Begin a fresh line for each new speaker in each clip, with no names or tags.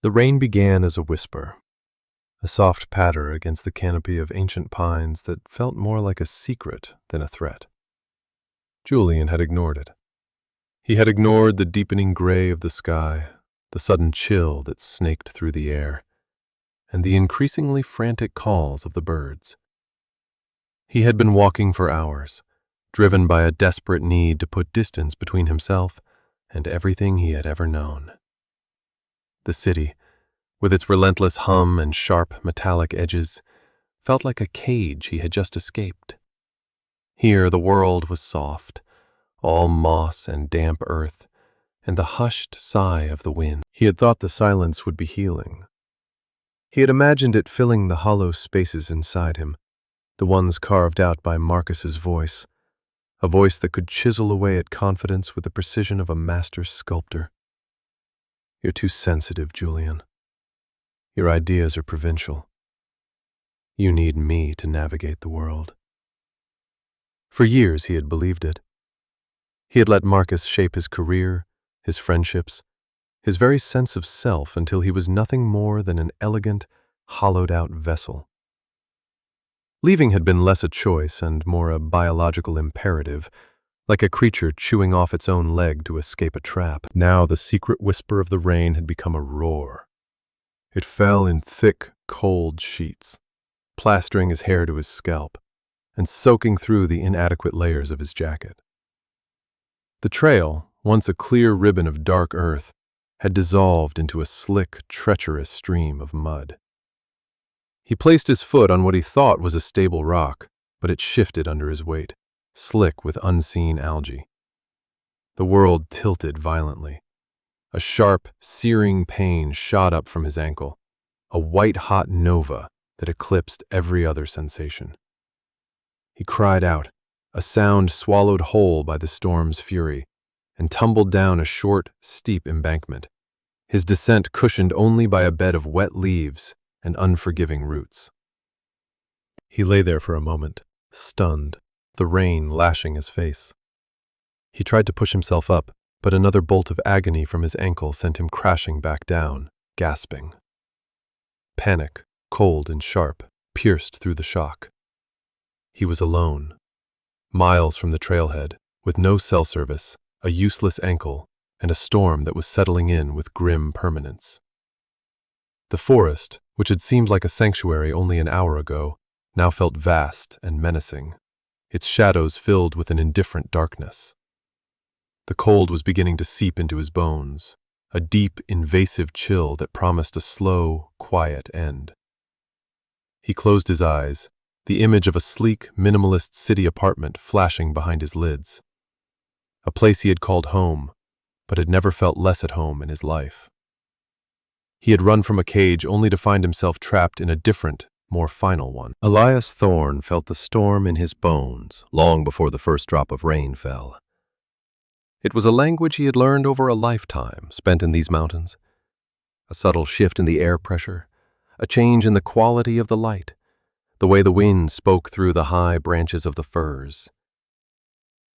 The rain began as a whisper, a soft patter against the canopy of ancient pines that felt more like a secret than a threat. Julian had ignored it. He had ignored the deepening gray of the sky, the sudden chill that snaked through the air, and the increasingly frantic calls of the birds. He had been walking for hours, driven by a desperate need to put distance between himself and everything he had ever known. The city, with its relentless hum and sharp metallic edges, felt like a cage he had just escaped. Here the world was soft, all moss and damp earth, and the hushed sigh of the wind. He had thought the silence would be healing. He had imagined it filling the hollow spaces inside him, the ones carved out by Marcus's voice, a voice that could chisel away at confidence with the precision of a master sculptor. You're too sensitive, Julian. Your ideas are provincial. You need me to navigate the world. For years he had believed it. He had let Marcus shape his career, his friendships, his very sense of self until he was nothing more than an elegant, hollowed-out vessel. Leaving had been less a choice and more a biological imperative, like a creature chewing off its own leg to escape a trap. Now the secret whisper of the rain had become a roar. It fell in thick, cold sheets, plastering his hair to his scalp and soaking through the inadequate layers of his jacket. The trail, once a clear ribbon of dark earth, had dissolved into a slick, treacherous stream of mud. He placed his foot on what he thought was a stable rock, but it shifted under his weight, slick with unseen algae. The world tilted violently. A sharp, searing pain shot up from his ankle, a white-hot nova that eclipsed every other sensation. He cried out, a sound swallowed whole by the storm's fury, and tumbled down a short, steep embankment, his descent cushioned only by a bed of wet leaves and unforgiving roots. He lay there for a moment, stunned, the rain lashing his face. He tried to push himself up, but another bolt of agony from his ankle sent him crashing back down, gasping. Panic, cold and sharp, pierced through the shock. He was alone, miles from the trailhead, with no cell service, a useless ankle, and a storm that was settling in with grim permanence. The forest, which had seemed like a sanctuary only an hour ago, now felt vast and menacing, its shadows filled with an indifferent darkness. The cold was beginning to seep into his bones, a deep, invasive chill that promised a slow, quiet end. He closed his eyes, the image of a sleek, minimalist city apartment flashing behind his lids. A place he had called home, but had never felt less at home in his life. He had run from a cage only to find himself trapped in a different, more final one. Elias Thorne felt the storm in his bones long before the first drop of rain fell. It was a language he had learned over a lifetime spent in these mountains. A subtle shift in the air pressure, a change in the quality of the light, the way the wind spoke through the high branches of the firs.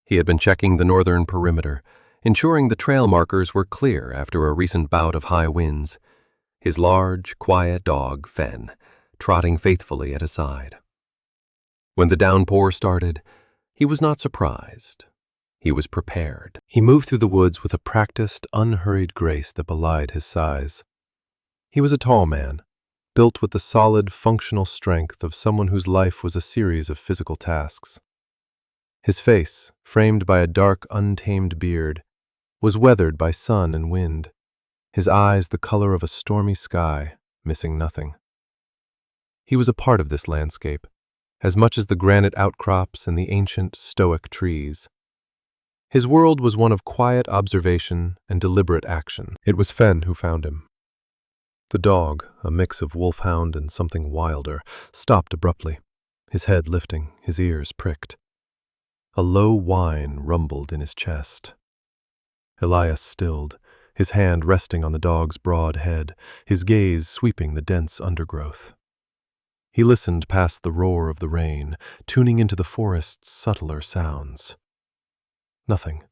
He had been checking the northern perimeter, ensuring the trail markers were clear after a recent bout of high winds, his large, quiet dog, Fen, trotting faithfully at his side. When the downpour started, he was not surprised. He was prepared. He moved through the woods with a practiced, unhurried grace that belied his size. He was a tall man, built with the solid, functional strength of someone whose life was a series of physical tasks. His face, framed by a dark, untamed beard, was weathered by sun and wind, his eyes the color of a stormy sky, missing nothing. He was a part of this landscape, as much as the granite outcrops and the ancient, stoic trees. His world was one of quiet observation and deliberate action. It was Fen who found him. The dog, a mix of wolfhound and something wilder, stopped abruptly, his head lifting, his ears pricked. A low whine rumbled in his chest. Elias stilled, his hand resting on the dog's broad head, his gaze sweeping the dense undergrowth. He listened past the roar of the rain, tuning into the forest's subtler sounds. Nothing.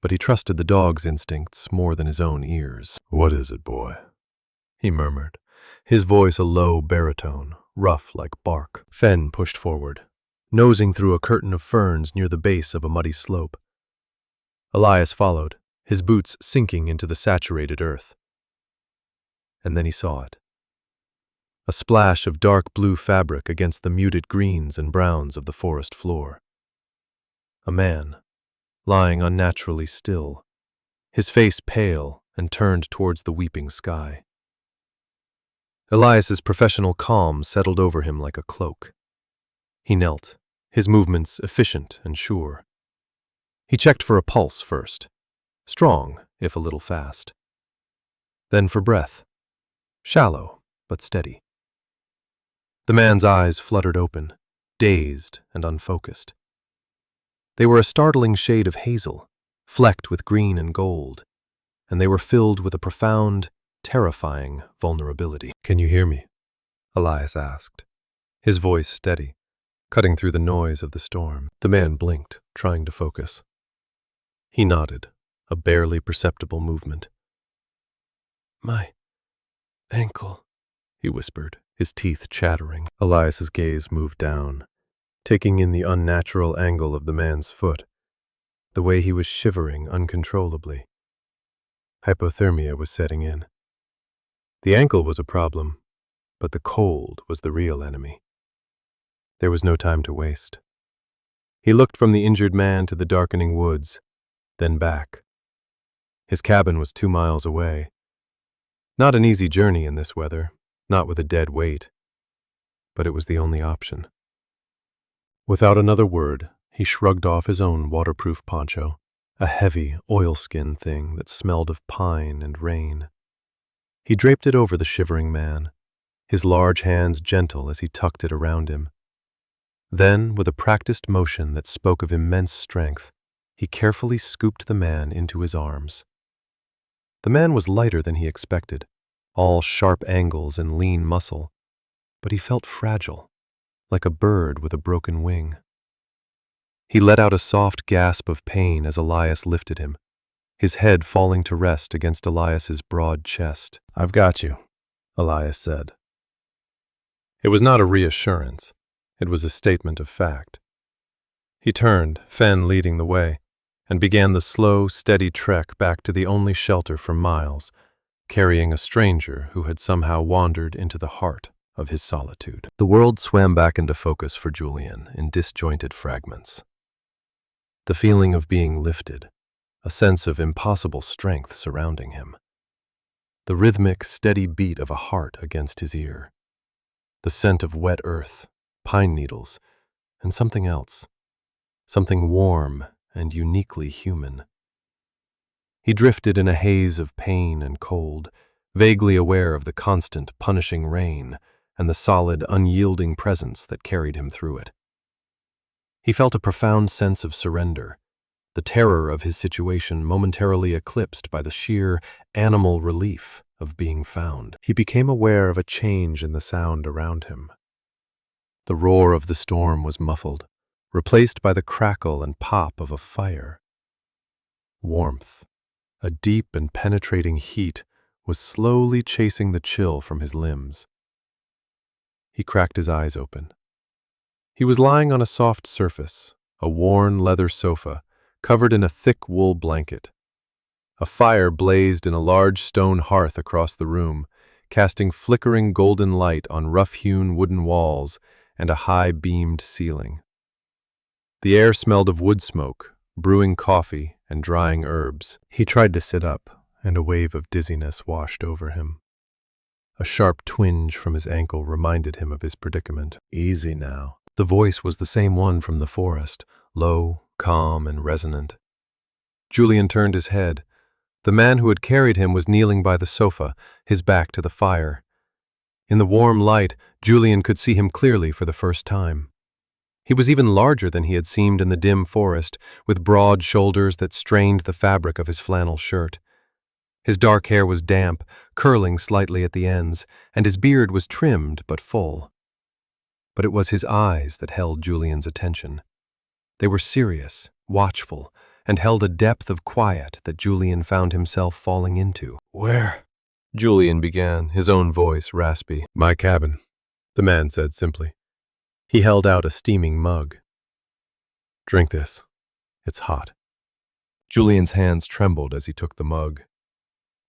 But he trusted the dog's instincts more than his own ears.
What is it, boy?
he murmured, his voice a low baritone, rough like bark. Fen pushed forward, nosing through a curtain of ferns near the base of a muddy slope. Elias followed, his boots sinking into the saturated earth. And then he saw it. A splash of dark blue fabric against the muted greens and browns of the forest floor. A man, lying unnaturally still, his face pale and turned towards the weeping sky. Elias's professional calm settled over him like a cloak. He knelt, his movements efficient and sure. He checked for a pulse first, strong if a little fast. Then for breath, shallow but steady. The man's eyes fluttered open, dazed and unfocused. They were a startling shade of hazel, flecked with green and gold, and they were filled with a profound, terrifying vulnerability. "Can you hear me?" Elias asked, his voice steady, cutting through the noise of the storm. The man blinked, trying to focus. He nodded, a barely perceptible movement. "My ankle," he whispered, his teeth chattering. Elias's gaze moved down, taking in the unnatural angle of the man's foot, the way he was shivering uncontrollably. Hypothermia was setting in. The ankle was a problem, but the cold was the real enemy. There was no time to waste. He looked from the injured man to the darkening woods, then back. His cabin was 2 miles away. Not an easy journey in this weather, not with a dead weight, but it was the only option. Without another word, he shrugged off his own waterproof poncho, a heavy oilskin thing that smelled of pine and rain. He draped it over the shivering man, his large hands gentle as he tucked it around him. Then, with a practiced motion that spoke of immense strength, he carefully scooped the man into his arms. The man was lighter than he expected, all sharp angles and lean muscle, but he felt fragile, like a bird with a broken wing. He let out a soft gasp of pain as Elias lifted him, his head falling to rest against Elias's broad chest. "I've got you," Elias said. It was not a reassurance. It was a statement of fact. He turned, Fen leading the way, and began the slow, steady trek back to the only shelter for miles, carrying a stranger who had somehow wandered into the heart of his solitude. The world swam back into focus for Julian in disjointed fragments. The feeling of being lifted, a sense of impossible strength surrounding him. The rhythmic, steady beat of a heart against his ear. The scent of wet earth, pine needles, and something else. Something warm and uniquely human. He drifted in a haze of pain and cold, vaguely aware of the constant, punishing rain and the solid, unyielding presence that carried him through it. He felt a profound sense of surrender, the terror of his situation momentarily eclipsed by the sheer animal relief of being found. He became aware of a change in the sound around him. The roar of the storm was muffled, replaced by the crackle and pop of a fire. Warmth, a deep and penetrating heat, was slowly chasing the chill from his limbs. He cracked his eyes open. He was lying on a soft surface, a worn leather sofa, covered in a thick wool blanket. A fire blazed in a large stone hearth across the room, casting flickering golden light on rough-hewn wooden walls and a high-beamed ceiling. The air smelled of wood smoke, brewing coffee, and drying herbs. He tried to sit up, and a wave of dizziness washed over him. A sharp twinge from his ankle reminded him of his predicament. "Easy now." The voice was the same one from the forest, low, calm, and resonant. Julian turned his head. The man who had carried him was kneeling by the sofa, his back to the fire. In the warm light, Julian could see him clearly for the first time. He was even larger than he had seemed in the dim forest, with broad shoulders that strained the fabric of his flannel shirt. His dark hair was damp, curling slightly at the ends, and his beard was trimmed but full. But it was his eyes that held Julian's attention. They were serious, watchful, and held a depth of quiet that Julian found himself falling into. "Where Julian began, his own voice raspy. "My cabin," the man said simply. He held out a steaming mug. "Drink this. It's hot." Julian's hands trembled as he took the mug.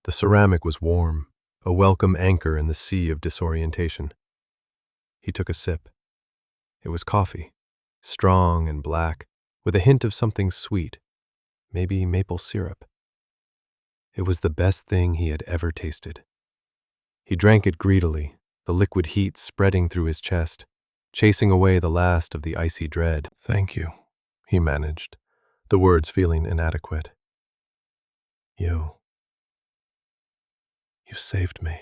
The ceramic was warm, a welcome anchor in the sea of disorientation. He took a sip. It was coffee, strong and black, with a hint of something sweet, maybe maple syrup. It was the best thing he had ever tasted. He drank it greedily, the liquid heat spreading through his chest, chasing away the last of the icy dread. "Thank you," he managed, the words feeling inadequate. You saved me."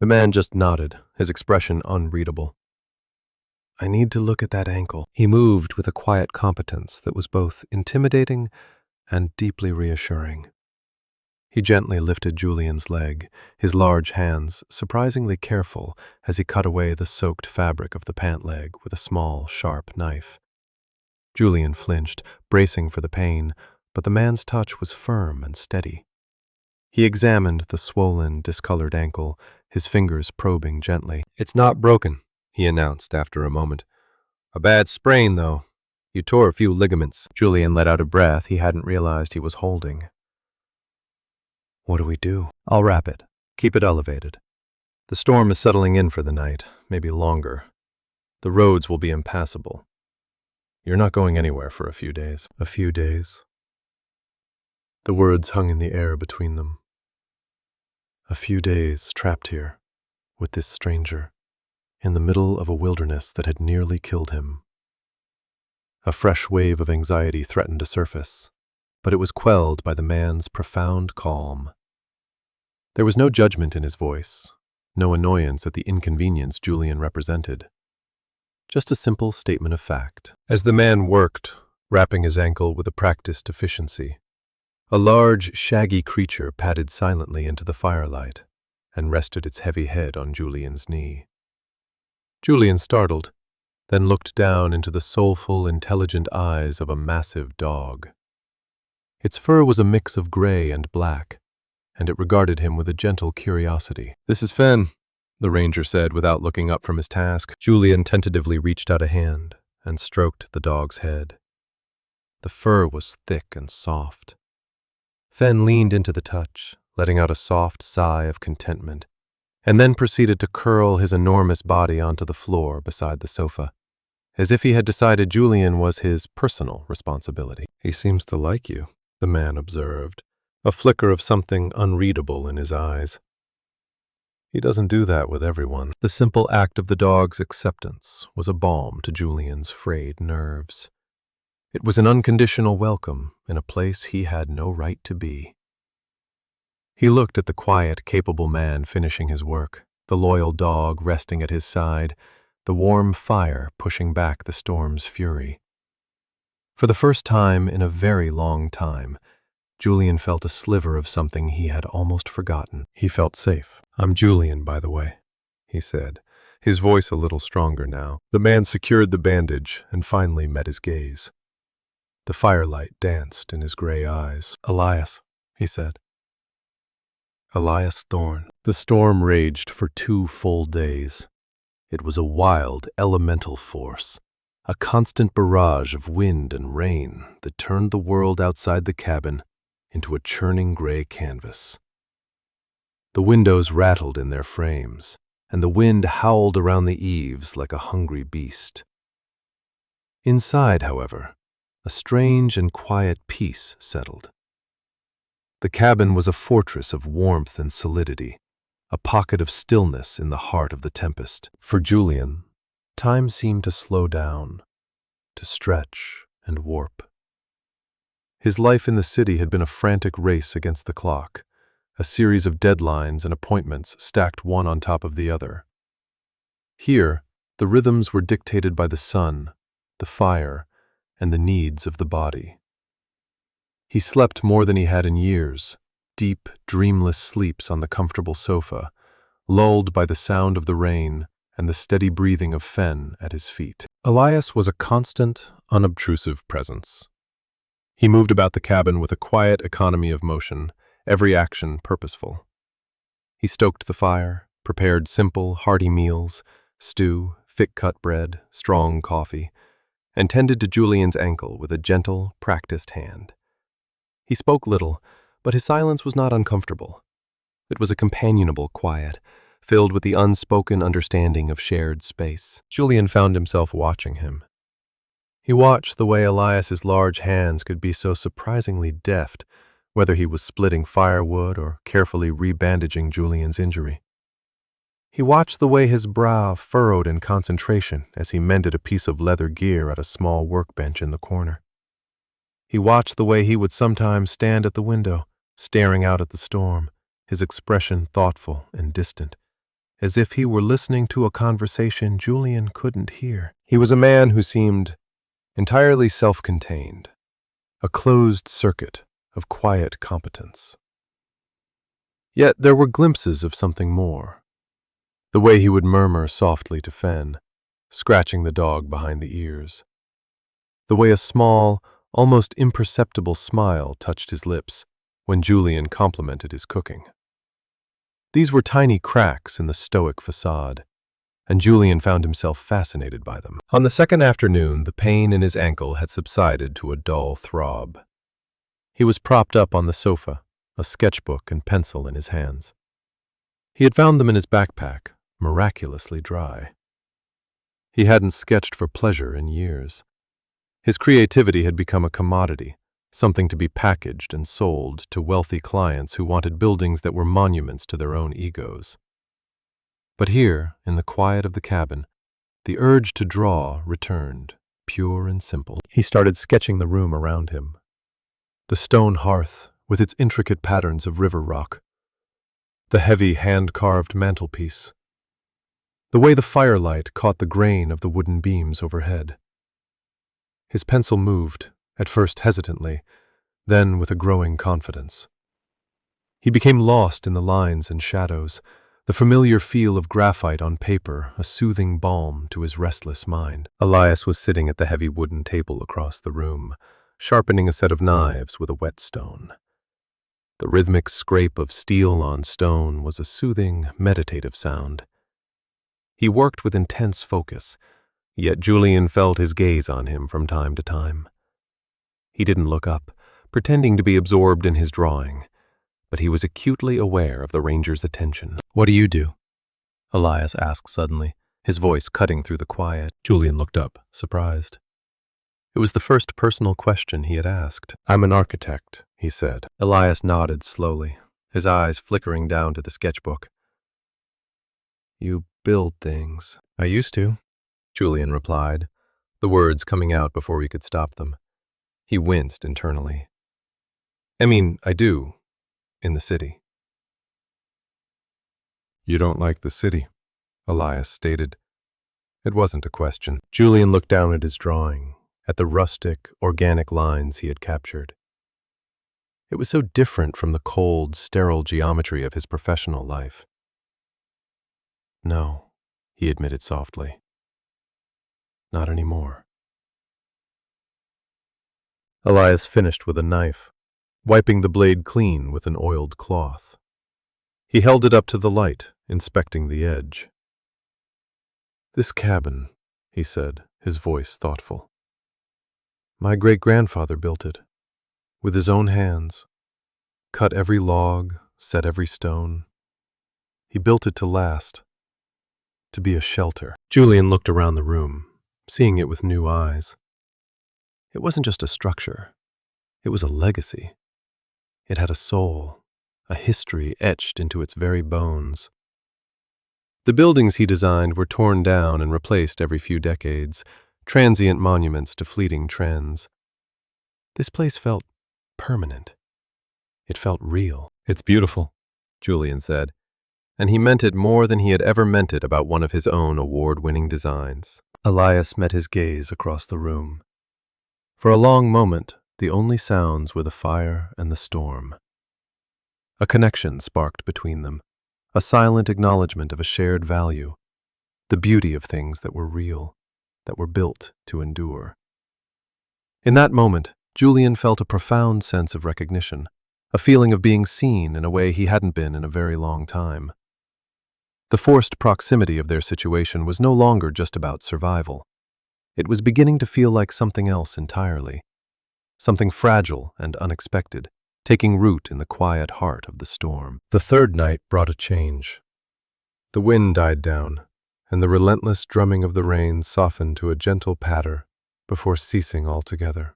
The man just nodded, his expression unreadable. "I need to look at that ankle." He moved with a quiet competence that was both intimidating and deeply reassuring. He gently lifted Julian's leg, his large hands surprisingly careful as he cut away the soaked fabric of the pant leg with a small, sharp knife. Julian flinched, bracing for the pain, but the man's touch was firm and steady. He examined the swollen, discolored ankle, his fingers probing gently. "It's not broken," he announced after a moment. "A bad sprain, though. You tore a few ligaments." Julian let out a breath he hadn't realized he was holding. "What do we do?" "I'll wrap it. Keep it elevated. The storm is settling in for the night, maybe longer. The roads will be impassable. You're not going anywhere for a few days." "A few days?" The words hung in the air between them. A few days trapped here, with this stranger, in the middle of a wilderness that had nearly killed him. A fresh wave of anxiety threatened to surface, but it was quelled by the man's profound calm. There was no judgment in his voice, no annoyance at the inconvenience Julian represented. Just a simple statement of fact. As the man worked, wrapping his ankle with a practiced efficiency, a large, shaggy creature padded silently into the firelight and rested its heavy head on Julian's knee. Julian startled, then looked down into the soulful, intelligent eyes of a massive dog. Its fur was a mix of gray and black, and it regarded him with a gentle curiosity. "This is Fen," the ranger said without looking up from his task. Julian tentatively reached out a hand and stroked the dog's head. The fur was thick and soft. Fen leaned into the touch, letting out a soft sigh of contentment, and then proceeded to curl his enormous body onto the floor beside the sofa, as if he had decided Julian was his personal responsibility. "He seems to like you," the man observed, a flicker of something unreadable in his eyes. "He doesn't do that with everyone." The simple act of the dog's acceptance was a balm to Julian's frayed nerves. It was an unconditional welcome in a place he had no right to be. He looked at the quiet, capable man finishing his work, the loyal dog resting at his side, the warm fire pushing back the storm's fury. For the first time in a very long time, Julian felt a sliver of something he had almost forgotten. He felt safe. "I'm Julian, by the way," he said, his voice a little stronger now. The man secured the bandage and finally met his gaze. The firelight danced in his gray eyes. "Elias," he said. "Elias Thorne." The storm raged for 2 full days. It was a wild, elemental force, a constant barrage of wind and rain that turned the world outside the cabin into a churning gray canvas. The windows rattled in their frames, and the wind howled around the eaves like a hungry beast. Inside, however, a strange and quiet peace settled. The cabin was a fortress of warmth and solidity, a pocket of stillness in the heart of the tempest. For Julian, time seemed to slow down, to stretch and warp. His life in the city had been a frantic race against the clock, a series of deadlines and appointments stacked one on top of the other. Here, the rhythms were dictated by the sun, the fire, and the needs of the body. He slept more than he had in years, deep, dreamless sleeps on the comfortable sofa, lulled by the sound of the rain and the steady breathing of Fen at his feet. Elias was a constant, unobtrusive presence. He moved about the cabin with a quiet economy of motion, every action purposeful. He stoked the fire, prepared simple, hearty meals, stew, thick-cut bread, strong coffee, and tended to Julian's ankle with a gentle, practiced hand. He spoke little, but his silence was not uncomfortable. It was a companionable quiet, filled with the unspoken understanding of shared space. Julian found himself watching him. He watched the way Elias's large hands could be so surprisingly deft, whether he was splitting firewood or carefully rebandaging Julian's injury. He watched the way his brow furrowed in concentration as he mended a piece of leather gear at a small workbench in the corner. He watched the way he would sometimes stand at the window, staring out at the storm, his expression thoughtful and distant, as if he were listening to a conversation Julian couldn't hear. He was a man who seemed entirely self-contained, a closed circuit of quiet competence. Yet there were glimpses of something more. The way he would murmur softly to Fen, scratching the dog behind the ears. The way a small, almost imperceptible smile touched his lips when Julian complimented his cooking. These were tiny cracks in the stoic facade, and Julian found himself fascinated by them. On the second afternoon, the pain in his ankle had subsided to a dull throb. He was propped up on the sofa, a sketchbook and pencil in his hands. He had found them in his backpack, miraculously dry. He hadn't sketched for pleasure in years. His creativity had become a commodity, something to be packaged and sold to wealthy clients who wanted buildings that were monuments to their own egos. But here, in the quiet of the cabin, the urge to draw returned, pure and simple. He started sketching the room around him. The stone hearth, with its intricate patterns of river rock. The heavy, hand-carved mantelpiece. The way the firelight caught the grain of the wooden beams overhead. His pencil moved, at first hesitantly, then with a growing confidence. He became lost in the lines and shadows, the familiar feel of graphite on paper a soothing balm to his restless mind. Elias was sitting at the heavy wooden table across the room, sharpening a set of knives with a whetstone. The rhythmic scrape of steel on stone was a soothing, meditative sound. He worked with intense focus, yet Julian felt his gaze on him from time to time. He didn't look up, pretending to be absorbed in his drawing, but he was acutely aware of the ranger's attention. "What do you do?" Elias asked suddenly, his voice cutting through the quiet. Julian looked up, surprised. It was the first personal question he had asked. "I'm an architect," he said. Elias nodded slowly, his eyes flickering down to the sketchbook. "You build things." "I used to," Julian replied, the words coming out before he could stop them. He winced internally. I do, in the city." "You don't like the city," Elias stated. It wasn't a question. Julian looked down at his drawing, at the rustic, organic lines he had captured. It was so different from the cold, sterile geometry of his professional life. "No," he admitted softly. "Not anymore." Elias finished with a knife, wiping the blade clean with an oiled cloth. He held it up to the light, inspecting the edge. "This cabin," he said, his voice thoughtful. "My great-grandfather built it, with his own hands, cut every log, set every stone. He built it to last, to be a shelter." Julian looked around the room, seeing it with new eyes. It wasn't just a structure. It was a legacy. It had a soul, a history etched into its very bones. The buildings he designed were torn down and replaced every few decades, transient monuments to fleeting trends. This place felt permanent. It felt real. "It's beautiful," Julian said, and he meant it more than he had ever meant it about one of his own award-winning designs. Elias met his gaze across the room. For a long moment, the only sounds were the fire and the storm. A connection sparked between them, a silent acknowledgement of a shared value, the beauty of things that were real, that were built to endure. In that moment, Julian felt a profound sense of recognition, a feeling of being seen in a way he hadn't been in a very long time. The forced proximity of their situation was no longer just about survival. It was beginning to feel like something else entirely, something fragile and unexpected, taking root in the quiet heart of the storm. The third night brought a change. The wind died down, and the relentless drumming of the rain softened to a gentle patter before ceasing altogether.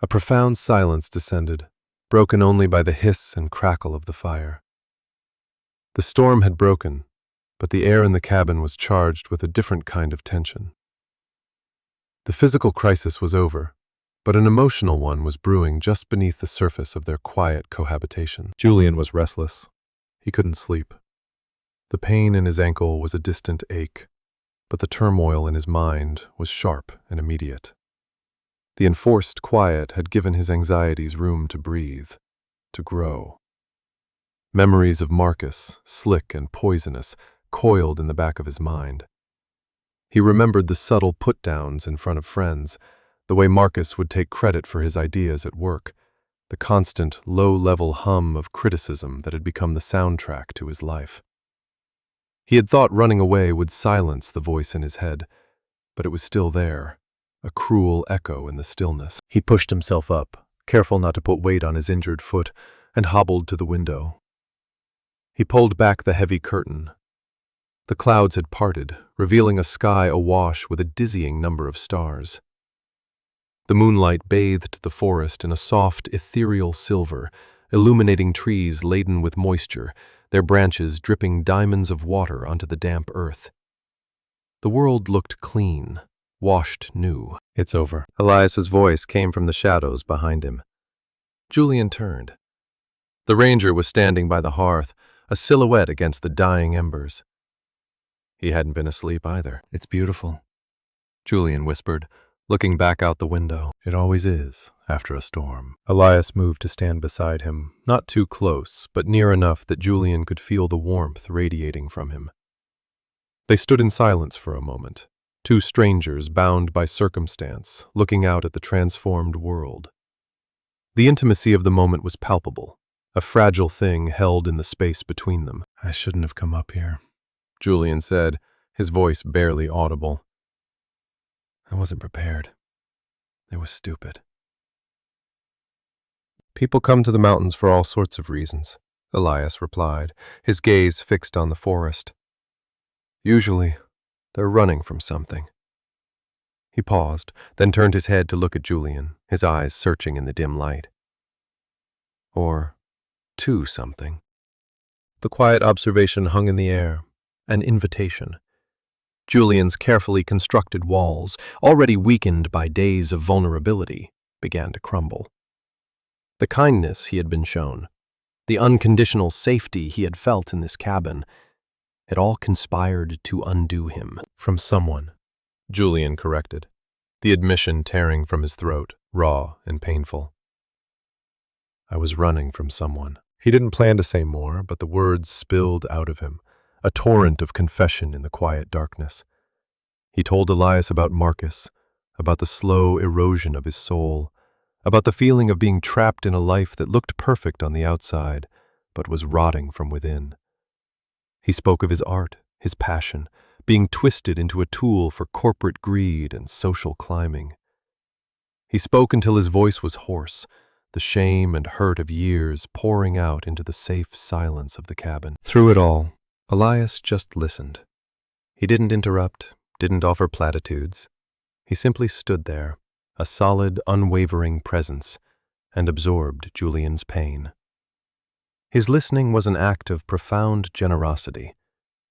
A profound silence descended, broken only by the hiss and crackle of the fire. The storm had broken, but the air in the cabin was charged with a different kind of tension. The physical crisis was over, but an emotional one was brewing just beneath the surface of their quiet cohabitation. Julian was restless. He couldn't sleep. The pain in his ankle was a distant ache, but the turmoil in his mind was sharp and immediate. The enforced quiet had given his anxieties room to breathe, to grow. Memories of Marcus, slick and poisonous, coiled in the back of his mind. He remembered the subtle put-downs in front of friends, the way Marcus would take credit for his ideas at work, the constant, low-level hum of criticism that had become the soundtrack to his life. He had thought running away would silence the voice in his head, but it was still there, a cruel echo in the stillness. He pushed himself up, careful not to put weight on his injured foot, and hobbled to the window. He pulled back the heavy curtain. The clouds had parted, revealing a sky awash with a dizzying number of stars. The moonlight bathed the forest in a soft, ethereal silver, illuminating trees laden with moisture, their branches dripping diamonds of water onto the damp earth. The world looked clean, washed new. "It's over." Elias's voice came from the shadows behind him. Julian turned. The ranger was standing by the hearth, a silhouette against the dying embers. He hadn't been asleep either. "It's beautiful," Julian whispered, looking back out the window. "It always is, after a storm." Elias moved to stand beside him, not too close, but near enough that Julian could feel the warmth radiating from him. They stood in silence for a moment, two strangers bound by circumstance, looking out at the transformed world. The intimacy of the moment was palpable, a fragile thing held in the space between them. "I shouldn't have come up here," Julian said, his voice barely audible. "I wasn't prepared. It was stupid." "People come to the mountains for all sorts of reasons," Elias replied, his gaze fixed on the forest. "Usually, they're running from something." He paused, then turned his head to look at Julian, his eyes searching in the dim light. "Or to something." The quiet observation hung in the air, an invitation. Julian's carefully constructed walls, already weakened by days of vulnerability, began to crumble. The kindness he had been shown, the unconditional safety he had felt in this cabin, it all conspired to undo him. "From someone," Julian corrected, the admission tearing from his throat, raw and painful. "I was running from someone." He didn't plan to say more, but the words spilled out of him, a torrent of confession in the quiet darkness. He told Elias about Marcus, about the slow erosion of his soul, about the feeling of being trapped in a life that looked perfect on the outside, but was rotting from within. He spoke of his art, his passion, being twisted into a tool for corporate greed and social climbing. He spoke until his voice was hoarse, the shame and hurt of years pouring out into the safe silence of the cabin. Through it all, Elias just listened. He didn't interrupt, didn't offer platitudes. He simply stood there, a solid, unwavering presence, and absorbed Julian's pain. His listening was an act of profound generosity,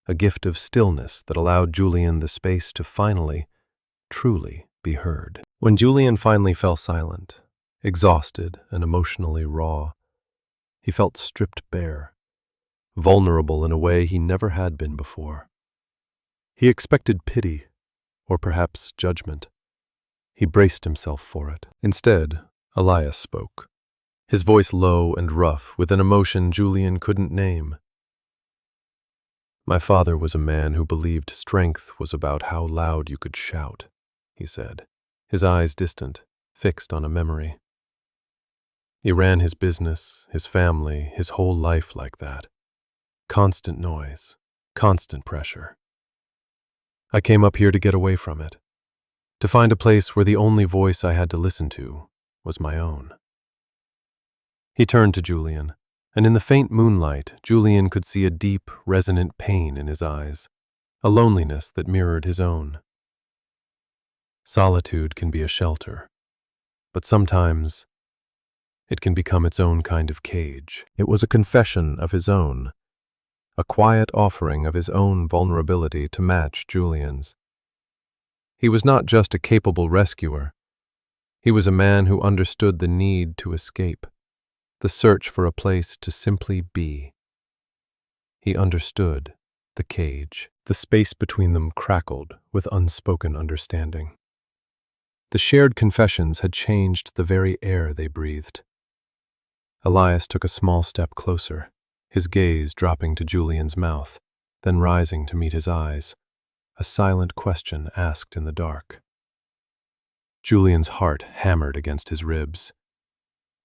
a gift of stillness that allowed Julian the space to finally, truly be heard. When Julian finally fell silent, exhausted and emotionally raw, he felt stripped bare, vulnerable in a way he never had been before. He expected pity, or perhaps judgment. He braced himself for it. Instead, Elias spoke, his voice low and rough with an emotion Julian couldn't name. "My father was a man who believed strength was about how loud you could shout," he said, his eyes distant, fixed on a memory. He ran his business, his family, his whole life like that. Constant noise, constant pressure. I came up here to get away from it, to find a place where the only voice I had to listen to was my own. He turned to Julian, and in the faint moonlight, Julian could see a deep, resonant pain in his eyes, a loneliness that mirrored his own. Solitude can be a shelter, but sometimes it can become its own kind of cage. It was a confession of his own, a quiet offering of his own vulnerability to match Julian's. He was not just a capable rescuer. He was a man who understood the need to escape, the search for a place to simply be. He understood the cage. The space between them crackled with unspoken understanding. The shared confessions had changed the very air they breathed. Elias took a small step closer, his gaze dropping to Julian's mouth, then rising to meet his eyes, a silent question asked in the dark. Julian's heart hammered against his ribs.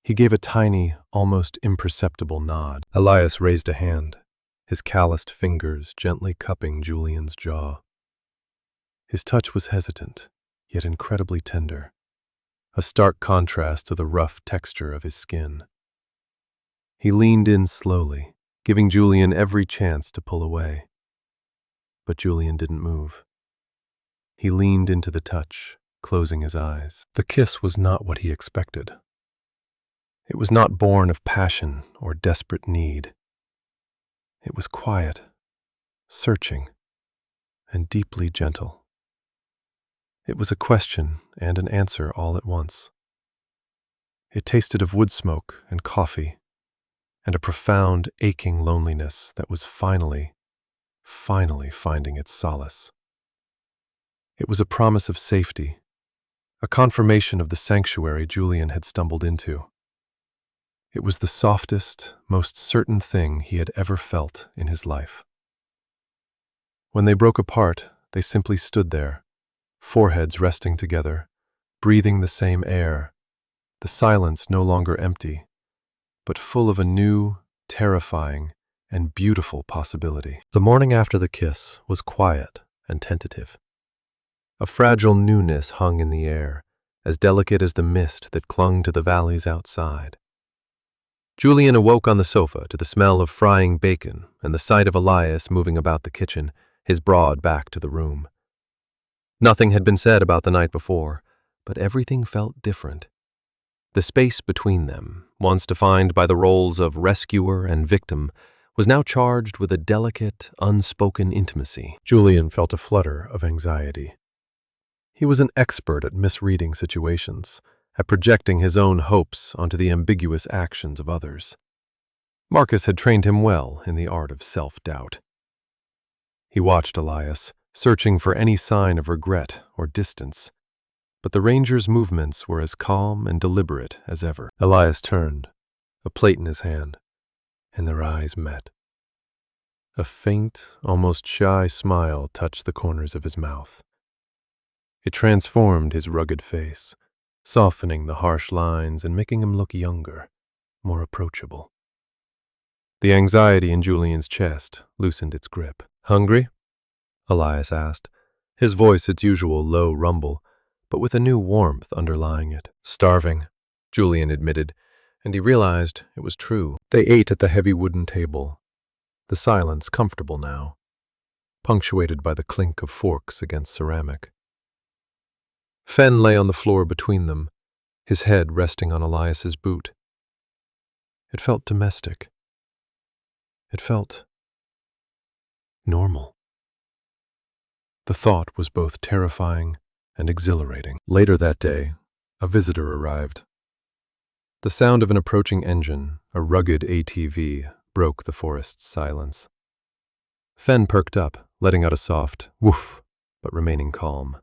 He gave a tiny, almost imperceptible nod. Elias raised a hand, his calloused fingers gently cupping Julian's jaw. His touch was hesitant, yet incredibly tender, a stark contrast to the rough texture of his skin. He leaned in slowly, giving Julian every chance to pull away. But Julian didn't move. He leaned into the touch, closing his eyes. The kiss was not what he expected. It was not born of passion or desperate need. It was quiet, searching, and deeply gentle. It was a question and an answer all at once. It tasted of wood smoke and coffee, and a profound, aching loneliness that was finally finding its solace. It was a promise of safety, a confirmation of the sanctuary Julian had stumbled into. It was the softest, most certain thing he had ever felt in his life. When they broke apart, they simply stood there, foreheads resting together, breathing the same air, the silence no longer empty, but full of a new, terrifying, and beautiful possibility. The morning after the kiss was quiet and tentative. A fragile newness hung in the air, as delicate as the mist that clung to the valleys outside. Julian awoke on the sofa to the smell of frying bacon and the sight of Elias moving about the kitchen, his broad back to the room. Nothing had been said about the night before, but everything felt different. The space between them, once defined by the roles of rescuer and victim, was now charged with a delicate, unspoken intimacy. Julian felt a flutter of anxiety. He was an expert at misreading situations, at projecting his own hopes onto the ambiguous actions of others. Marcus had trained him well in the art of self-doubt. He watched Elias, searching for any sign of regret or distance, but the ranger's movements were as calm and deliberate as ever. Elias turned, a plate in his hand, and their eyes met. A faint, almost shy smile touched the corners of his mouth. It transformed his rugged face, softening the harsh lines and making him look younger, more approachable. The anxiety in Julian's chest loosened its grip. "Hungry?" Elias asked, his voice its usual low rumble, but with a new warmth underlying it. "Starving," Julian admitted, and he realized it was true. They ate at the heavy wooden table, the silence comfortable now, punctuated by the clink of forks against ceramic. Fen lay on the floor between them, his head resting on Elias's boot. It felt domestic. It felt normal. The thought was both terrifying and exhilarating. Later that day, a visitor arrived. The sound of an approaching engine, a rugged ATV, broke the forest's silence. Fen perked up, letting out a soft woof, but remaining calm.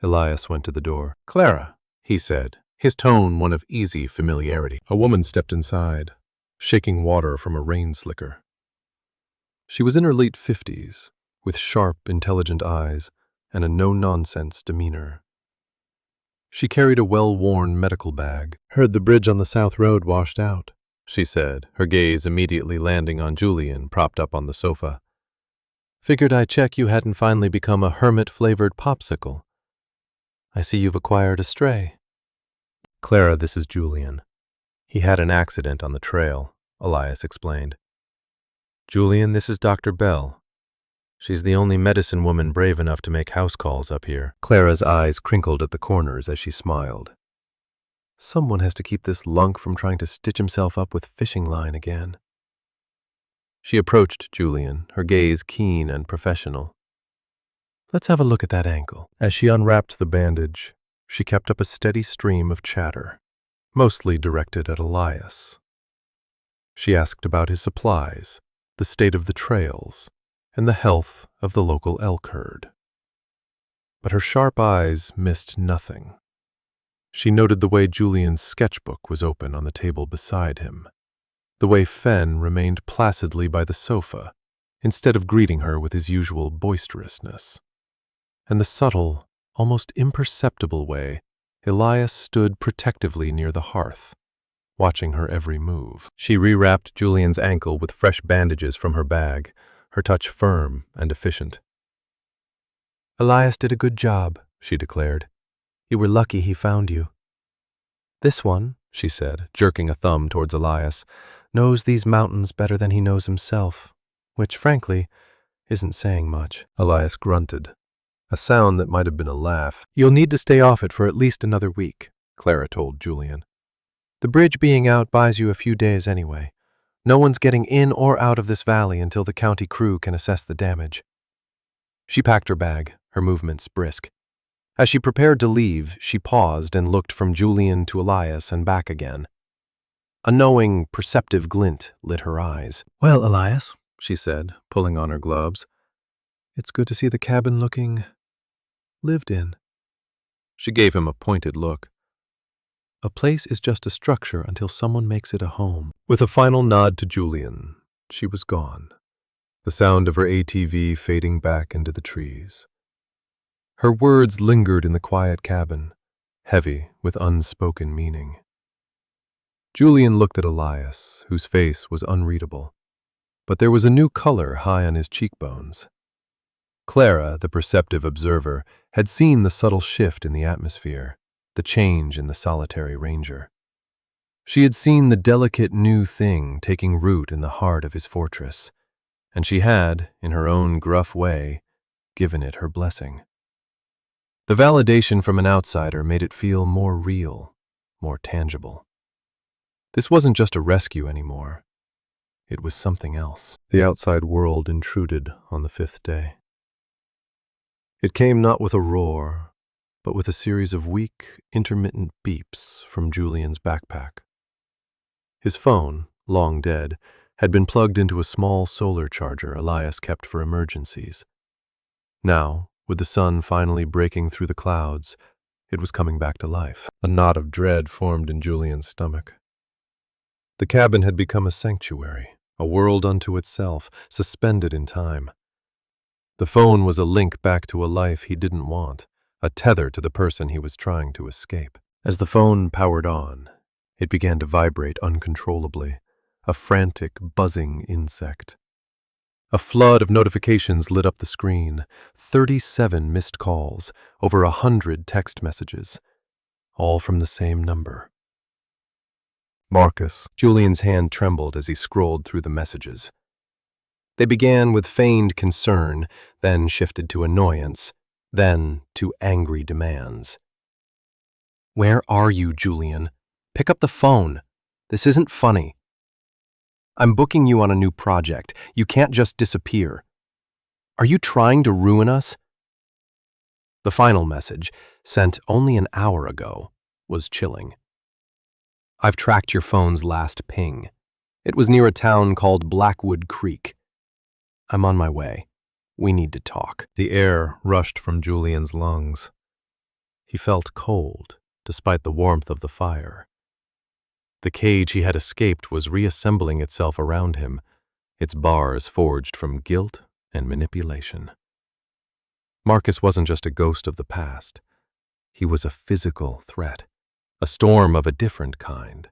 Elias went to the door. "Clara," he said, his tone one of easy familiarity. A woman stepped inside, shaking water from a rain slicker. She was in her late 50s, with sharp, intelligent eyes and a no-nonsense demeanor. She carried a well-worn medical bag. "Heard the bridge on the South Road washed out," she said, her gaze immediately landing on Julian, propped up on the sofa. Figured I'd check you hadn't finally become a hermit-flavored popsicle. I see you've acquired a stray. Clara, this is Julian. He had an accident on the trail, Elias explained. Julian, this is Dr. Bell. She's the only medicine woman brave enough to make house calls up here. Clara's eyes crinkled at the corners as she smiled. Someone has to keep this lunk from trying to stitch himself up with fishing line again. She approached Julian, her gaze keen and professional. Let's have a look at that ankle. As she unwrapped the bandage, she kept up a steady stream of chatter, mostly directed at Elias. She asked about his supplies, the state of the trails, and the health of the local elk herd. But her sharp eyes missed nothing. She noted the way Julian's sketchbook was open on the table beside him, the way Fenn remained placidly by the sofa, instead of greeting her with his usual boisterousness, and the subtle, almost imperceptible way Elias stood protectively near the hearth, watching her every move. She rewrapped Julian's ankle with fresh bandages from her bag, her touch firm and efficient. Elias did a good job, she declared. You were lucky he found you. This one, she said, jerking a thumb towards Elias, knows these mountains better than he knows himself, which, frankly, isn't saying much. Elias grunted, a sound that might have been a laugh. You'll need to stay off it for at least another week, Clara told Julian. The bridge being out buys you a few days anyway. No one's getting in or out of this valley until the county crew can assess the damage. She packed her bag, her movements brisk. As she prepared to leave, she paused and looked from Julian to Elias and back again. A knowing, perceptive glint lit her eyes. Well, Elias, she said, pulling on her gloves, it's good to see the cabin looking lived in. She gave him a pointed look. A place is just a structure until someone makes it a home. With a final nod to Julian, she was gone, the sound of her ATV fading back into the trees. Her words lingered in the quiet cabin, heavy with unspoken meaning. Julian looked at Elias, whose face was unreadable, but there was a new color high on his cheekbones. Clara, the perceptive observer, had seen the subtle shift in the atmosphere, the change in the solitary ranger. She had seen the delicate new thing taking root in the heart of his fortress, and she had, in her own gruff way, given it her blessing. The validation from an outsider made it feel more real, more tangible. This wasn't just a rescue anymore. It was something else. The outside world intruded on the fifth day. It came not with a roar, but with a series of weak, intermittent beeps from Julian's backpack. His phone, long dead, had been plugged into a small solar charger Elias kept for emergencies. Now, with the sun finally breaking through the clouds, it was coming back to life. A knot of dread formed in Julian's stomach. The cabin had become a sanctuary, a world unto itself, suspended in time. The phone was a link back to a life he didn't want, a tether to the person he was trying to escape. As the phone powered on, it began to vibrate uncontrollably, a frantic, buzzing insect. A flood of notifications lit up the screen, 37 missed calls, over 100 text messages, all from the same number. Marcus. Julian's hand trembled as he scrolled through the messages. They began with feigned concern, then shifted to annoyance, then to angry demands. Where are you, Julian? Pick up the phone. This isn't funny. I'm booking you on a new project. You can't just disappear. Are you trying to ruin us? The final message, sent only an hour ago, was chilling. I've tracked your phone's last ping. It was near a town called Blackwood Creek. I'm on my way. We need to talk. The air rushed from Julian's lungs. He felt cold, despite the warmth of the fire. The cage he had escaped was reassembling itself around him, its bars forged from guilt and manipulation. Marcus wasn't just a ghost of the past. He was a physical threat, a storm of a different kind,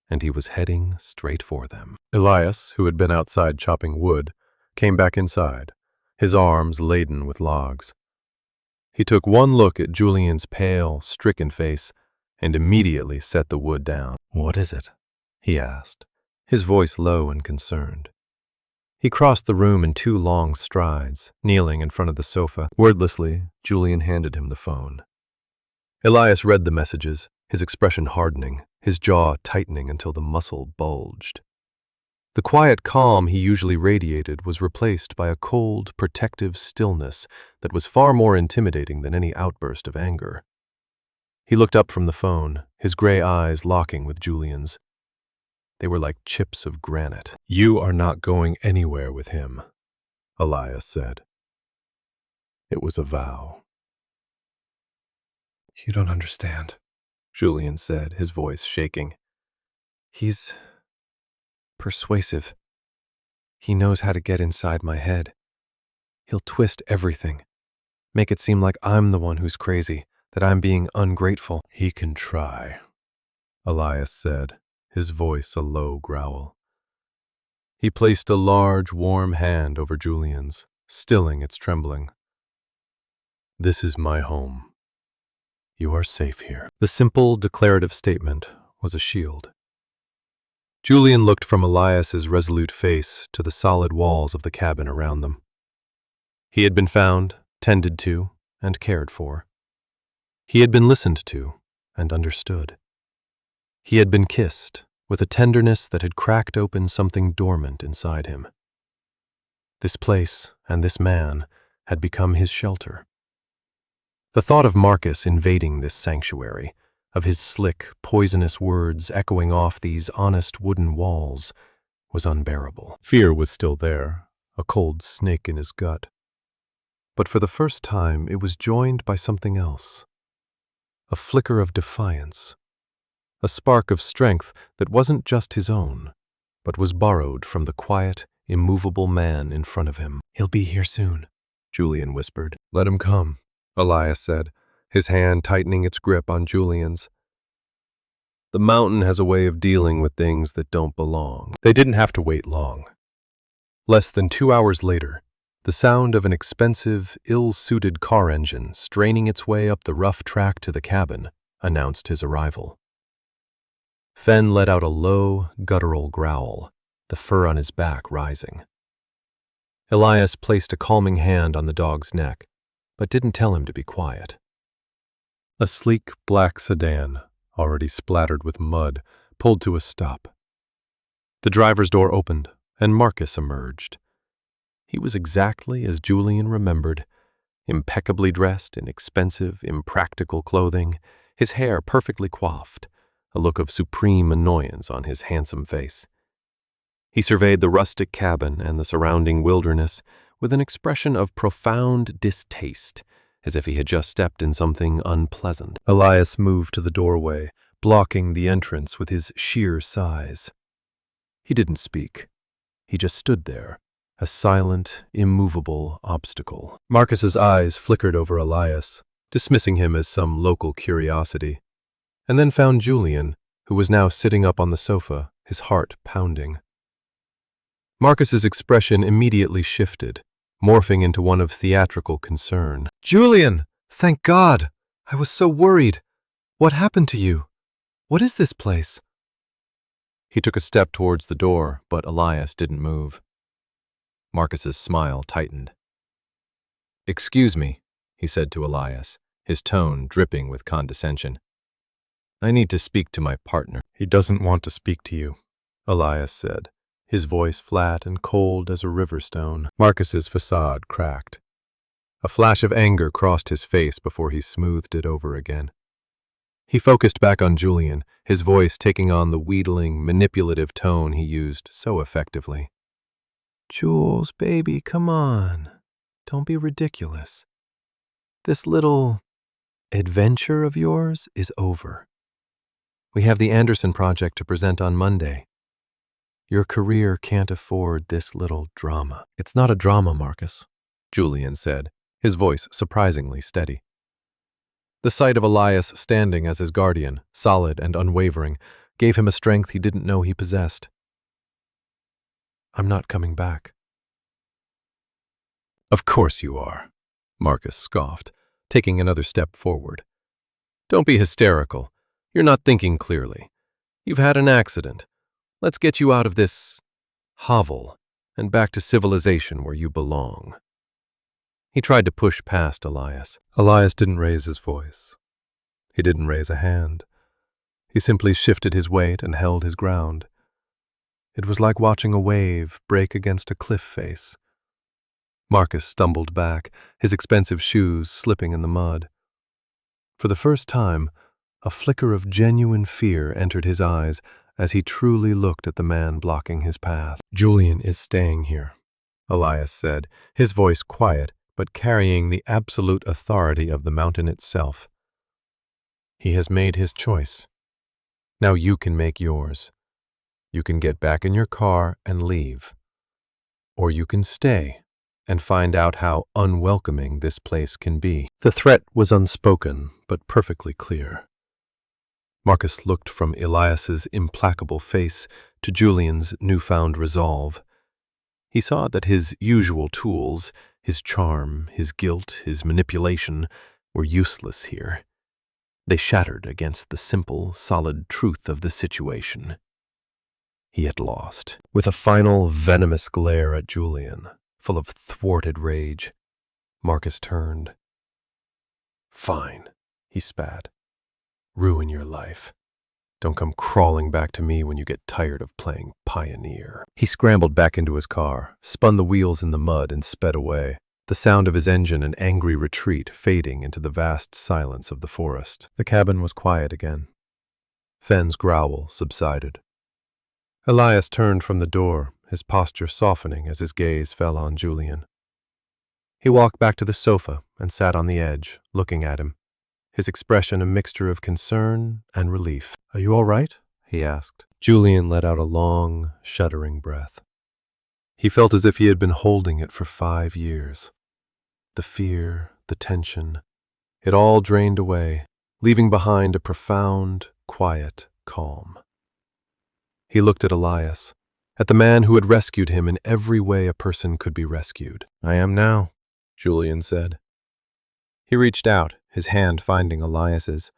and he was heading straight for them. Elias, who had been outside chopping wood, came back inside, his arms laden with logs. He took one look at Julian's pale, stricken face and immediately set the wood down. "What is it?" he asked, his voice low and concerned. He crossed the room in 2 long strides, kneeling in front of the sofa. Wordlessly, Julian handed him the phone. Elias read the messages, his expression hardening, his jaw tightening until the muscle bulged. The quiet calm he usually radiated was replaced by a cold, protective stillness that was far more intimidating than any outburst of anger. He looked up from the phone, his gray eyes locking with Julian's. They were like chips of granite. "You are not going anywhere with him," Elias said. It was a vow. "You don't understand," Julian said, his voice shaking. "He's persuasive. He knows how to get inside my head. He'll twist everything, make it seem like I'm the one who's crazy, that I'm being ungrateful." "He can try," Elias said, his voice a low growl. He placed a large, warm hand over Julian's, stilling its trembling. "This is my home. You are safe here." The simple, declarative statement was a shield. Julian looked from Elias's resolute face to the solid walls of the cabin around them. He had been found, tended to, and cared for. He had been listened to and understood. He had been kissed with a tenderness that had cracked open something dormant inside him. This place and this man had become his shelter. The thought of Marcus invading this sanctuary, of his slick, poisonous words echoing off these honest wooden walls, was unbearable. Fear was still there, a cold snake in his gut. But for the first time it was joined by something else. A flicker of defiance. A spark of strength that wasn't just his own, but was borrowed from the quiet, immovable man in front of him. "He'll be here soon," Julian whispered. "Let him come," Elias said, his hand tightening its grip on Julian's. "The mountain has a way of dealing with things that don't belong." They didn't have to wait long. Less than 2 hours later, the sound of an expensive, ill-suited car engine straining its way up the rough track to the cabin announced his arrival. Fen let out a low, guttural growl, the fur on his back rising. Elias placed a calming hand on the dog's neck, but didn't tell him to be quiet. A sleek black sedan, already splattered with mud, pulled to a stop. The driver's door opened, and Marcus emerged. He was exactly as Julian remembered, impeccably dressed in expensive, impractical clothing, his hair perfectly coiffed, a look of supreme annoyance on his handsome face. He surveyed the rustic cabin and the surrounding wilderness with an expression of profound distaste, as if he had just stepped in something unpleasant. Elias moved to the doorway, blocking the entrance with his sheer size. He didn't speak. He just stood there, a silent, immovable obstacle. Marcus's eyes flickered over Elias, dismissing him as some local curiosity, and then found Julian, who was now sitting up on the sofa, his heart pounding. Marcus's expression immediately shifted, morphing into one of theatrical concern. "Julian! Thank God! I was so worried. What happened to you? What is this place?" He took a step towards the door, but Elias didn't move. Marcus's smile tightened. "Excuse me," he said to Elias, his tone dripping with condescension. "I need to speak to my partner." "He doesn't want to speak to you," Elias said, his voice flat and cold as a river stone. Marcus's facade cracked. A flash of anger crossed his face before he smoothed it over again. He focused back on Julian, his voice taking on the wheedling, manipulative tone he used so effectively. "Jules, baby, come on. Don't be ridiculous. This little adventure of yours is over. We have the Anderson project to present on Monday. Your career can't afford this little drama." "It's not a drama, Marcus," Julian said, his voice surprisingly steady. The sight of Elias standing as his guardian, solid and unwavering, gave him a strength he didn't know he possessed. "I'm not coming back." Of course you are, Marcus scoffed, taking another step forward. Don't be hysterical. You're not thinking clearly. You've had an accident. Let's get you out of this hovel and back to civilization where you belong. He tried to push past Elias. Elias didn't raise his voice. He didn't raise a hand. He simply shifted his weight and held his ground. It was like watching a wave break against a cliff face. Marcus stumbled back, his expensive shoes slipping in the mud. For the first time, a flicker of genuine fear entered his eyes as he truly looked at the man blocking his path. Julian is staying here, Elias said, his voice quiet but carrying the absolute authority of the mountain itself. He has made his choice. Now you can make yours. You can get back in your car and leave. Or you can stay and find out how unwelcoming this place can be. The threat was unspoken, but perfectly clear. Marcus looked from Elias's implacable face to Julian's newfound resolve. He saw that his usual tools, his charm, his guilt, his manipulation, were useless here. They shattered against the simple, solid truth of the situation. He had lost. With a final, venomous glare at Julian, full of thwarted rage, Marcus turned. "Fine," he spat. "Ruin your life. Don't come crawling back to me when you get tired of playing pioneer." He scrambled back into his car, spun the wheels in the mud, and sped away, the sound of his engine an angry retreat fading into the vast silence of the forest. The cabin was quiet again. Fenn's growl subsided. Elias turned from the door, his posture softening as his gaze fell on Julian. He walked back to the sofa and sat on the edge, looking at him, his expression a mixture of concern and relief. "Are you all right?" he asked. Julian let out a long, shuddering breath. He felt as if he had been holding it for 5 years. The fear, the tension, it all drained away, leaving behind a profound, quiet calm. He looked at Elias, at the man who had rescued him in every way a person could be rescued. "I am now," Julian said. He reached out, his hand finding Elias's.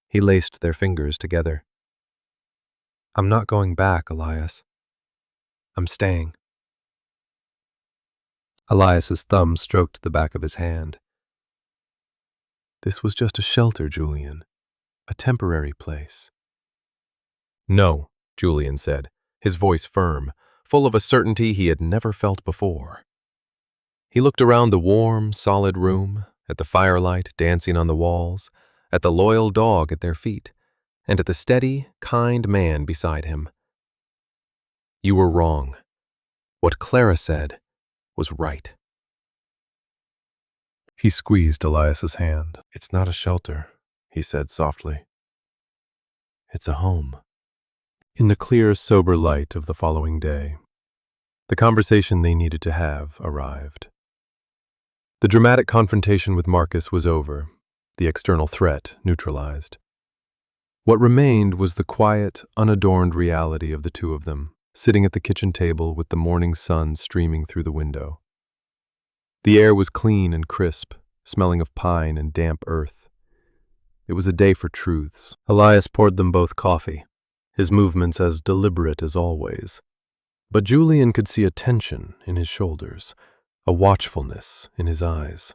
He laced their fingers together. "I'm not going back, Elias. I'm staying." Elias's thumb stroked the back of his hand. "This was just a shelter, Julian. A temporary place." "No," Julian said, his voice firm, full of a certainty he had never felt before. He looked around the warm, solid room, at the firelight dancing on the walls, at the loyal dog at their feet, and at the steady, kind man beside him. "You were wrong. What Clara said was right." He squeezed Elias's hand. "It's not a shelter," he said softly. "It's a home." In the clear, sober light of the following day, the conversation they needed to have arrived. The dramatic confrontation with Marcus was over, the external threat neutralized. What remained was the quiet, unadorned reality of the two of them, sitting at the kitchen table with the morning sun streaming through the window. The air was clean and crisp, smelling of pine and damp earth. It was a day for truths. Elias poured them both coffee, his movements as deliberate as always. But Julian could see a tension in his shoulders, a watchfulness in his eyes.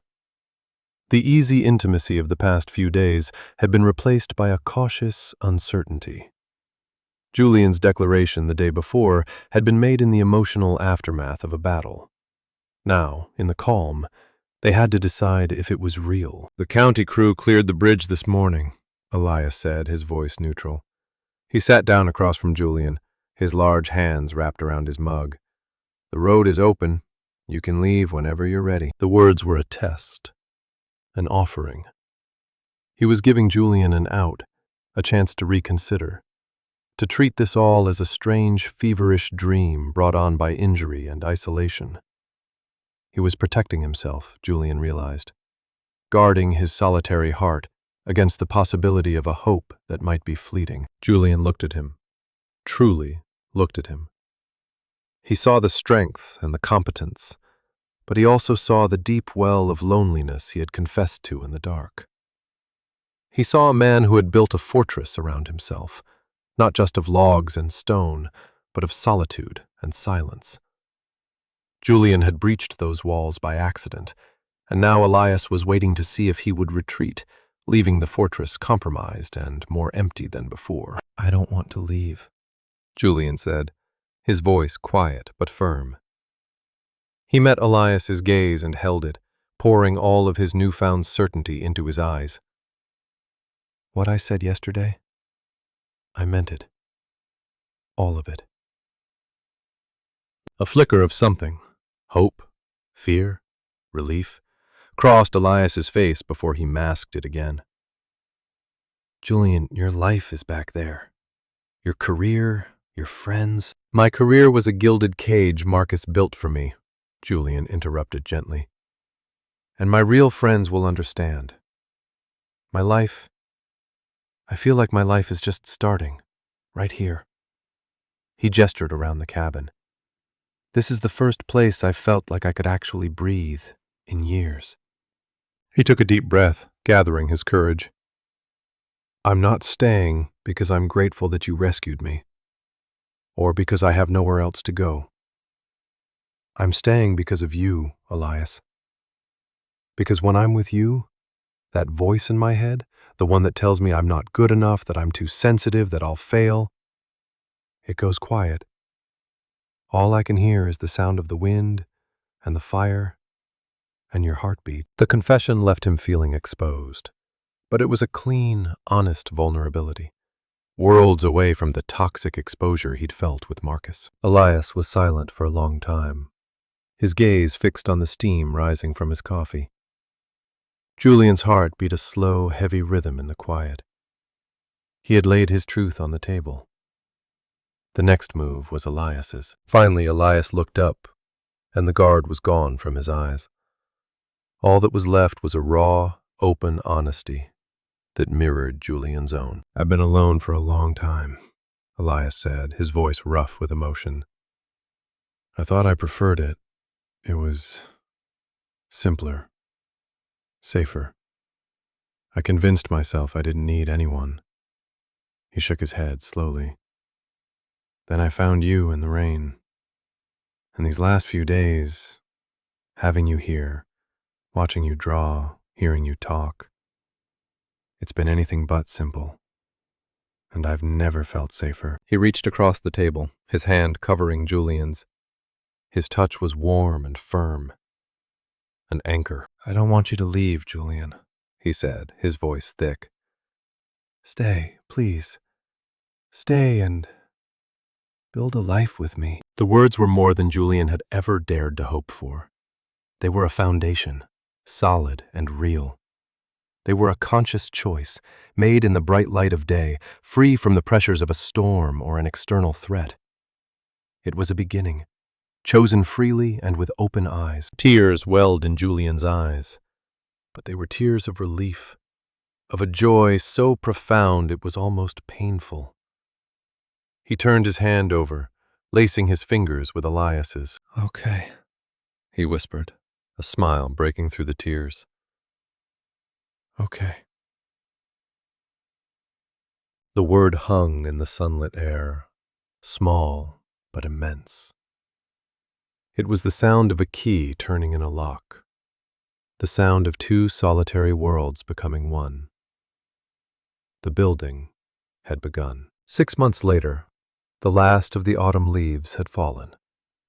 The easy intimacy of the past few days had been replaced by a cautious uncertainty. Julian's declaration the day before had been made in the emotional aftermath of a battle. Now, in the calm, they had to decide if it was real. "The county crew cleared the bridge this morning," Elias said, his voice neutral. He sat down across from Julian, his large hands wrapped around his mug. "The road is open. You can leave whenever you're ready." The words were a test, an offering. He was giving Julian an out, a chance to reconsider, to treat this all as a strange, feverish dream brought on by injury and isolation. He was protecting himself, Julian realized, guarding his solitary heart against the possibility of a hope that might be fleeting. Julian looked at him, truly looked at him. He saw the strength and the competence, but he also saw the deep well of loneliness he had confessed to in the dark. He saw a man who had built a fortress around himself, not just of logs and stone, but of solitude and silence. Julian had breached those walls by accident, and now Elias was waiting to see if he would retreat, leaving the fortress compromised and more empty than before.
"I don't want to leave,"
Julian said, his voice quiet but firm. He met Elias's gaze and held it, pouring all of his newfound certainty into his eyes. "What I said yesterday, I meant it. All of it." A flicker of something, hope, fear, relief, crossed Elias's face before he masked it again. "Julian, your life is back there. Your career, your friends." "My career was a gilded cage Marcus built for me," Julian interrupted gently. "And my real friends will understand. My life, I feel like my life is just starting, right here." He gestured around the cabin. "This is the first place I've felt like I could actually breathe in years." He took a deep breath, gathering his courage. "I'm not staying because I'm grateful that you rescued me, or because I have nowhere else to go. I'm staying because of you, Elias. Because when I'm with you, that voice in my head, the one that tells me I'm not good enough, that I'm too sensitive, that I'll fail, it goes quiet. All I can hear is the sound of the wind and the fire and your heartbeat." The confession left him feeling exposed, but it was a clean, honest vulnerability, worlds away from the toxic exposure he'd felt with Marcus. Elias was silent for a long time, his gaze fixed on the steam rising from his coffee. Julian's heart beat a slow, heavy rhythm in the quiet. He had laid his truth on the table. The next move was Elias's. Finally, Elias looked up, and the guard was gone from his eyes. All that was left was a raw, open honesty that mirrored Julian's own. "I've been alone for a long time," Elias said, his voice rough with emotion. "I thought I preferred it. It was simpler, safer. I convinced myself I didn't need anyone." He shook his head slowly. "Then I found you in the rain. And these last few days, having you here, watching you draw, hearing you talk, it's been anything but simple. And I've never felt safer." He reached across the table, his hand covering Julian's. His touch was warm and firm. An anchor. "I don't want you to leave, Julian," he said, his voice thick. "Stay, please. Stay and build a life with me." The words were more than Julian had ever dared to hope for. They were a foundation, solid and real. They were a conscious choice, made in the bright light of day, free from the pressures of a storm or an external threat. It was a beginning, chosen freely and with open eyes. Tears welled in Julian's eyes, but they were tears of relief, of a joy so profound it was almost painful. He turned his hand over, lacing his fingers with Elias's. "Okay," he whispered, a smile breaking through the tears. "Okay." The word hung in the sunlit air, small but immense. It was the sound of a key turning in a lock, the sound of two solitary worlds becoming one. The building had begun. 6 months later, the last of the autumn leaves had fallen,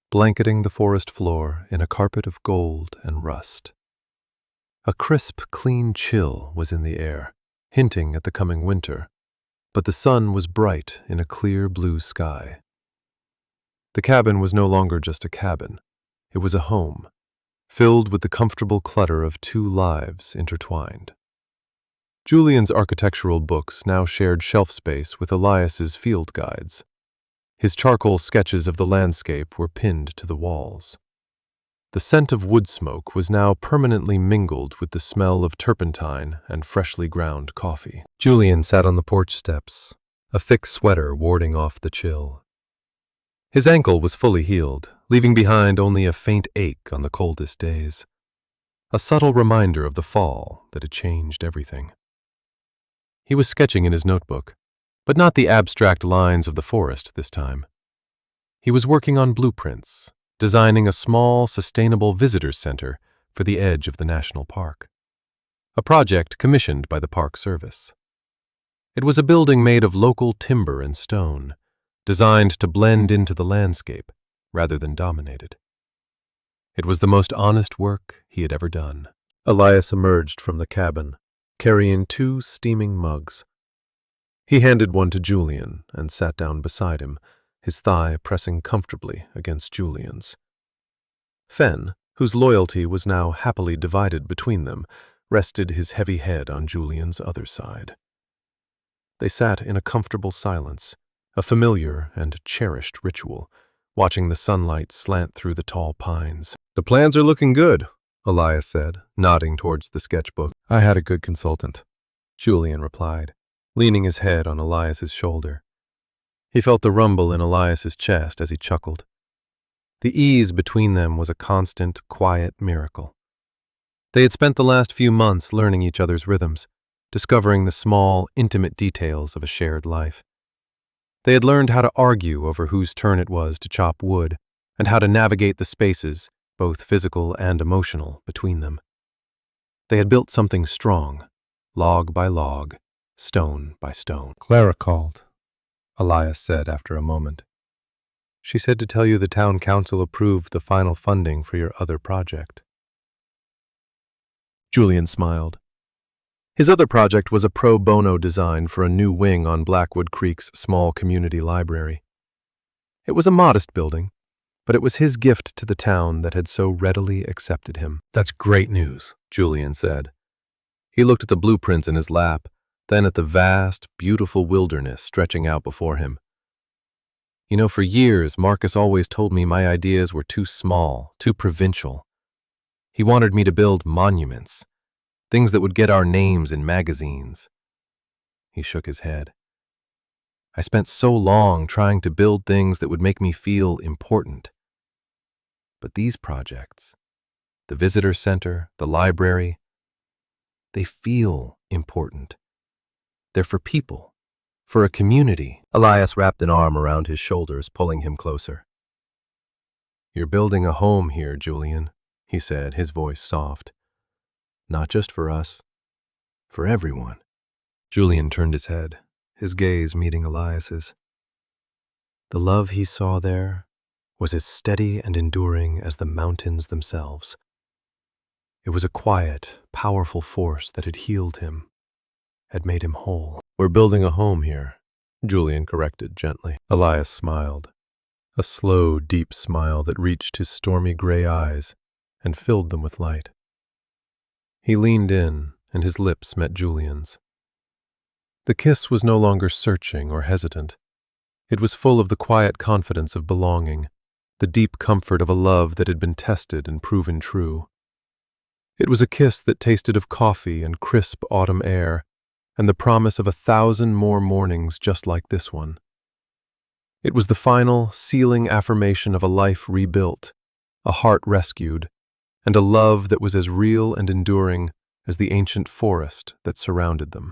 blanketing the forest floor in a carpet of gold and rust. A crisp, clean chill was in the air, hinting at the coming winter, but the sun was bright in a clear blue sky. The cabin was no longer just a cabin. It was a home, filled with the comfortable clutter of two lives intertwined. Julian's architectural books now shared shelf space with Elias's field guides. His charcoal sketches of the landscape were pinned to the walls. The scent of wood smoke was now permanently mingled with the smell of turpentine and freshly ground coffee. Julian sat on the porch steps, a thick sweater warding off the chill. His ankle was fully healed, leaving behind only a faint ache on the coldest days. A subtle reminder of the fall that had changed everything. He was sketching in his notebook, but not the abstract lines of the forest this time. He was working on blueprints, designing a small, sustainable visitor center for the edge of the national park. A project commissioned by the Park Service. It was a building made of local timber and stone, designed to blend into the landscape rather than dominate it. It was the most honest work he had ever done. Elias emerged from the cabin, carrying 2 steaming mugs. He handed one to Julian and sat down beside him, his thigh pressing comfortably against Julian's. Fen, whose loyalty was now happily divided between them, rested his heavy head on Julian's other side. They sat in a comfortable silence, a familiar and cherished ritual, watching the sunlight slant through the tall pines. "The plans are looking good," Elias said, nodding towards the sketchbook. "I had a good consultant," Julian replied, leaning his head on Elias's shoulder. He felt the rumble in Elias's chest as he chuckled. The ease between them was a constant, quiet miracle. They had spent the last few months learning each other's rhythms, discovering the small, intimate details of a shared life. They had learned how to argue over whose turn it was to chop wood, and how to navigate the spaces, both physical and emotional, between them. They had built something strong, log by log, stone by stone. "Clara called," Elias said after a moment. "She said to tell you the town council approved the final funding for your other project." Julian smiled. His other project was a pro bono design for a new wing on Blackwood Creek's small community library. It was a modest building, but it was his gift to the town that had so readily accepted him. "That's great news," Julian said. He looked at the blueprints in his lap, then at the vast, beautiful wilderness stretching out before him. "You know, for years, Marcus always told me my ideas were too small, too provincial. He wanted me to build monuments, things that would get our names in magazines." He shook his head. "I spent so long trying to build things that would make me feel important. But these projects, the visitor center, the library, they feel important. They're for people, for a community." Elias wrapped an arm around his shoulders, pulling him closer. "You're building a home here, Julian," he said, his voice soft. "Not just for us, for everyone." Julian turned his head, his gaze meeting Elias's. The love he saw there was as steady and enduring as the mountains themselves. It was a quiet, powerful force that had healed him, had made him whole. "We're building a home here," Julian corrected gently. Elias smiled, a slow, deep smile that reached his stormy gray eyes and filled them with light. He leaned in, and his lips met Julian's. The kiss was no longer searching or hesitant. It was full of the quiet confidence of belonging, the deep comfort of a love that had been tested and proven true. It was a kiss that tasted of coffee and crisp autumn air, and the promise of 1,000 more mornings just like this one. It was the final, sealing affirmation of a life rebuilt, a heart rescued, and a love that was as real and enduring as the ancient forest that surrounded them.